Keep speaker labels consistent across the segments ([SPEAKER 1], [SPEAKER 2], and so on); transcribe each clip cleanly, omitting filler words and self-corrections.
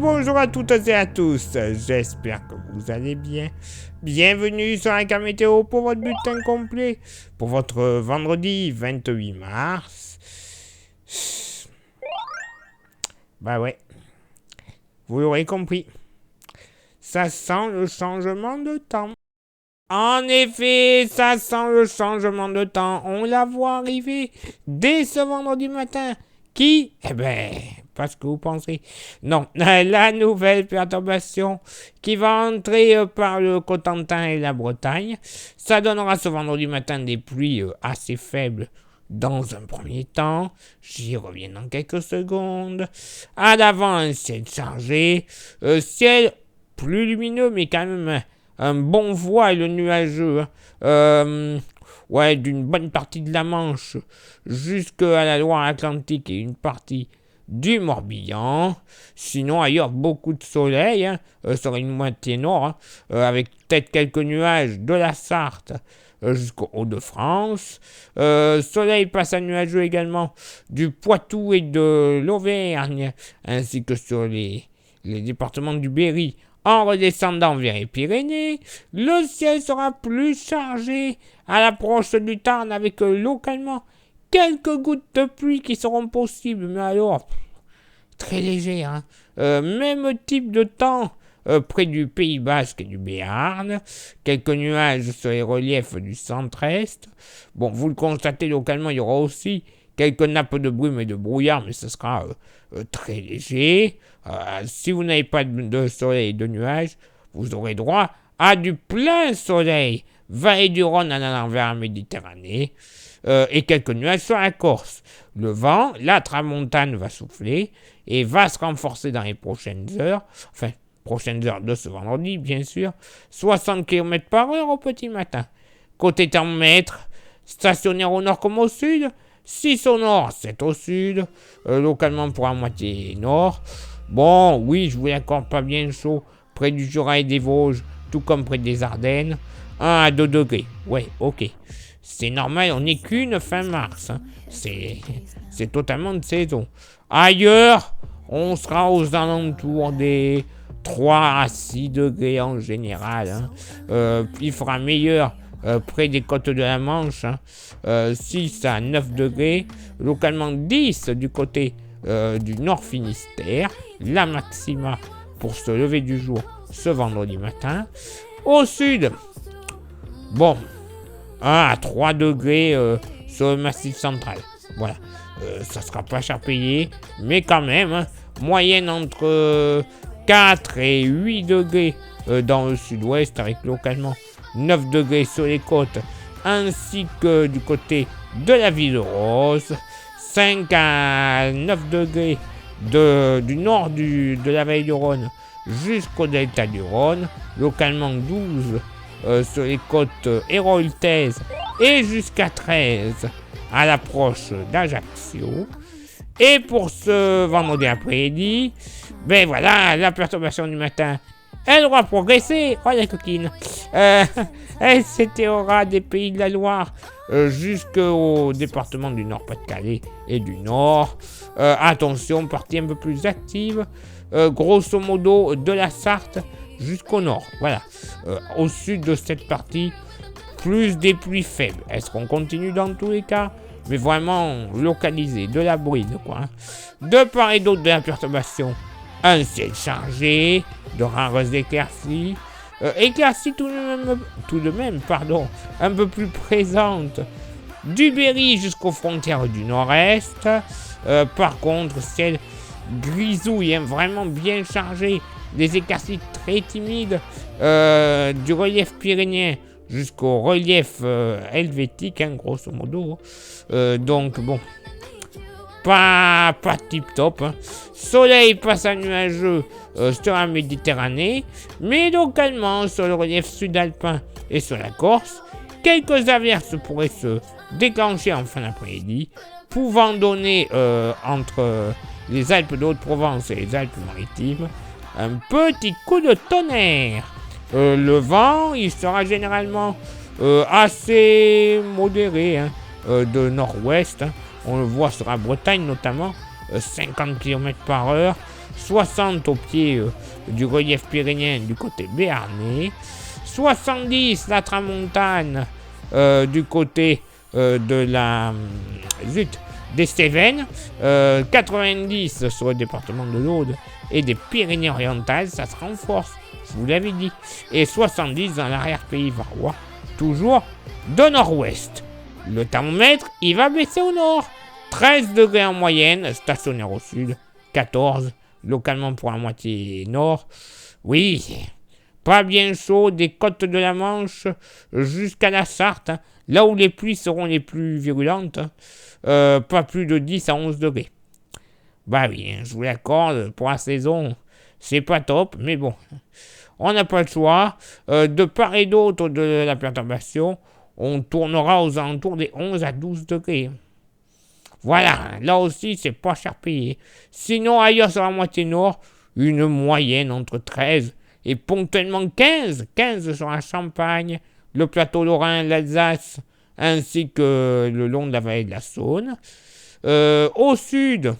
[SPEAKER 1] Bonjour à toutes et à tous, j'espère que vous allez bien. Bienvenue sur un cas météo pour votre bulletin complet pour votre vendredi 28 mars. Bah ouais, vous l'aurez compris, ça sent le changement de temps. En effet, ça sent le changement de temps, on la voit arriver dès ce vendredi matin. Qui? Eh ben, pas ce que vous pensez. Non, la nouvelle perturbation qui va entrer par le Cotentin et la Bretagne, ça donnera ce vendredi matin des pluies assez faibles dans un premier temps. J'y reviens dans quelques secondes. À l'avant, un ciel chargé, ciel plus lumineux, mais quand même un bon voile nuageux. Ouais, d'une bonne partie de la Manche jusqu'à la Loire-Atlantique et une partie du Morbihan. Sinon, ailleurs, beaucoup de soleil, sur une moitié nord, avec peut-être quelques nuages de la Sarthe jusqu'au Hauts-de-France. Soleil passe à nuageux également du Poitou et de l'Auvergne, ainsi que sur les départements du Berry. En redescendant vers les Pyrénées, le ciel sera plus chargé à l'approche du Tarn avec localement quelques gouttes de pluie qui seront possibles, mais alors très légères. Même type de temps près du Pays Basque et du Béarn, quelques nuages sur les reliefs du centre-est. Bon, vous le constatez localement, il y aura aussi quelques nappes de brume et de brouillard, mais ce sera très léger. Si vous n'avez pas de soleil et de nuages, vous aurez droit à du plein soleil. Vallée du Rhône en allant vers la Méditerranée. Et quelques nuages sur la Corse. Le vent, la tramontane va souffler et va se renforcer dans les prochaines heures. Enfin, prochaines heures de ce vendredi, bien sûr. 60 km/h au petit matin. Côté thermomètre, stationnaire au nord comme au sud. 6 au nord, 7 au sud, localement pour la moitié nord. Bon, oui, je vous l'accorde pas bien chaud, près du Jura et des Vosges, tout comme près des Ardennes. 1 à 2 degrés, ouais, ok. C'est normal, on n'est qu'une fin mars. C'est totalement de saison. Ailleurs, on sera aux alentours des 3 à 6 degrés en général. Il fera meilleur près des côtes de la Manche, 6 à 9 degrés, localement 10 du côté du Nord Finistère, la maxima pour se lever du jour ce vendredi matin. Au sud, bon, 1 à 3 degrés sur le massif central. Voilà, ça sera pas cher payé, mais quand même, moyenne entre 4 et 8 degrés dans le sud-ouest, avec localement 9 degrés sur les côtes, ainsi que du côté de la ville rose, 5 à 9 degrés du nord de la vallée du Rhône jusqu'au delta du Rhône, localement 12 sur les côtes héraultaises et jusqu'à 13 à l'approche d'Ajaccio. Et pour ce vendredi après-midi, ben voilà, la perturbation du matin, elle doit progresser. Oh la coquine. Elle s'étendra des pays de la Loire jusqu'au département du Nord-Pas-de-Calais et du Nord. Attention, partie un peu plus active. Grosso modo, de la Sarthe jusqu'au Nord. Voilà. Au sud de cette partie, plus des pluies faibles. Est-ce qu'on continue dans tous les cas? Mais vraiment localisé, de la bride, quoi. De part et d'autre de la perturbation, un ciel chargé, de rares éclaircies. Éclaircies tout de même, un peu plus présente du Berry jusqu'aux frontières du nord-est. Par contre, ciel grisouille, vraiment bien chargé, des éclaircies très timides, du relief pyrénéen jusqu'au relief helvétique, grosso modo. Donc bon, pas tip top. Soleil passe à nuageux sur la Méditerranée, mais localement sur le relief sud-alpin et sur la Corse, quelques averses pourraient se déclencher en fin d'après-midi, pouvant donner entre les Alpes de Haute-Provence et les Alpes-Maritimes un petit coup de tonnerre. Le vent, il sera généralement assez modéré, de nord-ouest. On le voit sur la Bretagne notamment, 50 km/h. 60 au pied du relief pyrénéen du côté béarnais, 70 la tramontane du côté de la des Cévennes, 90 sur le département de l'Aude et des Pyrénées-Orientales, ça se renforce, je vous l'avais dit, et 70 dans l'arrière-pays varois, toujours de nord-ouest. Le thermomètre, il va baisser au nord, 13 degrés en moyenne, stationnaire au sud, 14, localement pour la moitié nord. Oui, pas bien chaud des côtes de la Manche jusqu'à la Sarthe, hein, là où les pluies seront les plus virulentes, pas plus de 10 à 11 degrés. Bah oui, je vous l'accorde, pour la saison, c'est pas top, mais bon, on n'a pas le choix. De part et d'autre de la perturbation, on tournera aux alentours des 11 à 12 degrés. Voilà, là aussi, c'est pas cher payé. Sinon, ailleurs sur la moitié nord, une moyenne entre 13 et ponctuellement 15 sur la Champagne, le plateau lorrain, l'Alsace, ainsi que le long de la vallée de la Saône. Au sud,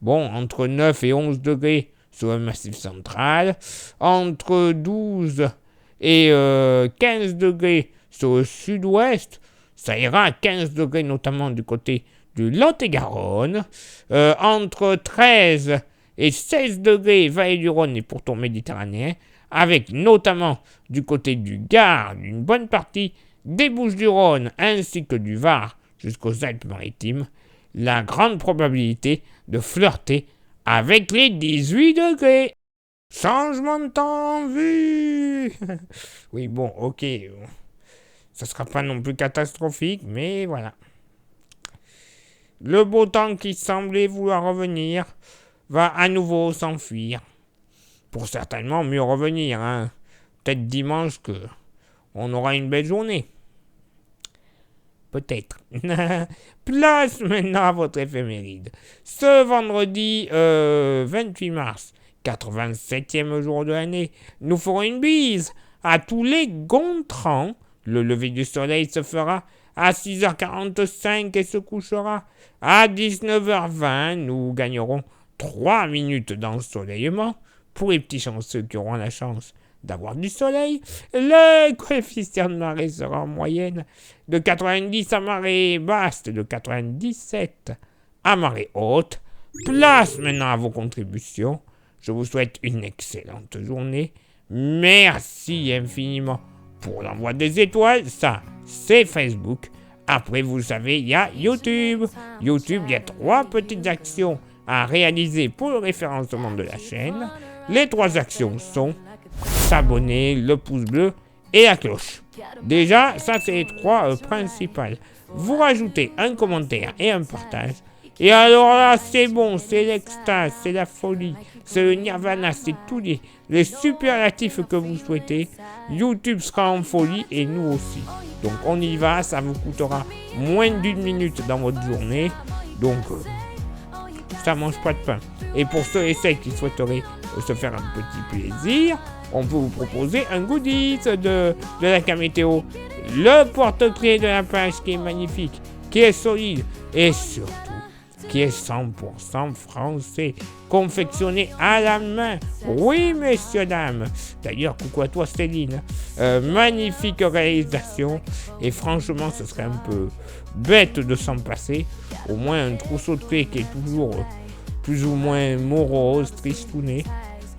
[SPEAKER 1] bon, entre 9 et 11 degrés sur le massif central, entre 12 et 15 degrés sur le sud-ouest, ça ira à 15 degrés notamment du côté du Lot-et-Garonne, entre 13 et 16 degrés vallée du Rhône et pourtour méditerranéen, avec notamment du côté du Gard une bonne partie des Bouches-du-Rhône ainsi que du Var jusqu'aux Alpes-Maritimes, la grande probabilité de flirter avec les 18 degrés. Changement de temps vu. Oui, bon, ok. Ça sera pas non plus catastrophique, mais voilà. Le beau temps qui semblait vouloir revenir va à nouveau s'enfuir. Pour certainement mieux revenir, hein. Peut-être dimanche que on aura une belle journée. Peut-être. Place maintenant à votre éphéméride. Ce vendredi 28 mars, 87e jour de l'année, nous ferons une bise à tous les Gontrans. Le lever du soleil se fera à 6h45 et se couchera à 19h20. Nous gagnerons 3 minutes d'ensoleillement. Pour les petits chanceux qui auront la chance d'avoir du soleil, le coefficient de marée sera en moyenne de 90 à marée basse, de 97 à marée haute. Place maintenant à vos contributions. Je vous souhaite une excellente journée. Merci infiniment pour l'envoi des étoiles. Ça, c'est Facebook. Après, vous le savez, il y a YouTube. YouTube, il y a 3 petites actions à réaliser pour le référencement de la chaîne. Les 3 actions sont s'abonner, le pouce bleu et la cloche. Déjà, ça c'est les 3 principales. Vous rajoutez un commentaire et un partage. Et alors là, c'est bon, c'est l'extase, c'est la folie, c'est le nirvana, c'est tous les superlatifs que vous souhaitez. YouTube sera en folie et nous aussi. Donc on y va, ça vous coûtera moins d'1 minute dans votre journée. Donc ça mange pas de pain. Et pour ceux et celles qui souhaiteraient se faire un petit plaisir, on peut vous proposer un goodies de la Camétéo. Le porte-clés de la page qui est magnifique, qui est solide et surtout qui est 100% français, confectionné à la main. Oui, messieurs, dames. D'ailleurs, coucou à toi, Céline. Magnifique réalisation. Et franchement, ce serait un peu bête de s'en passer. Au moins, un trousseau de clés qui est toujours plus ou moins morose, tristouné.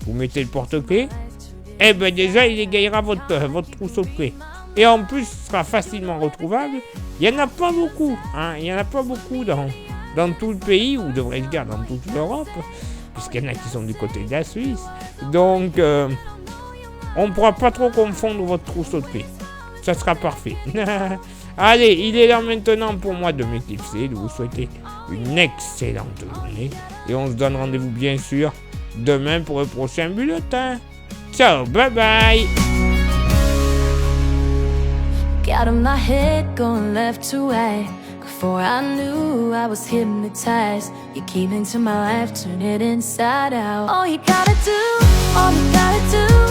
[SPEAKER 1] Vous mettez le porte-clés. Eh ben déjà, il égayera votre trousseau de clés. Et en plus, ce sera facilement retrouvable. Il n'y en a pas beaucoup. Hein. Il n'y en a pas beaucoup dans tout le pays, ou devrais-je dire dans toute l'Europe, puisqu'il y en a qui sont du côté de la Suisse. Donc, on ne pourra pas trop confondre votre trousseau de clés. Ça sera parfait. Allez, il est l'heure maintenant pour moi de m'éclipser, de vous souhaiter une excellente journée. Et on se donne rendez-vous bien sûr demain pour le prochain bulletin. Ciao, bye bye.
[SPEAKER 2] Got my head going left to right. Before I knew I was hypnotized. You came into my life, turn it inside out. All you gotta do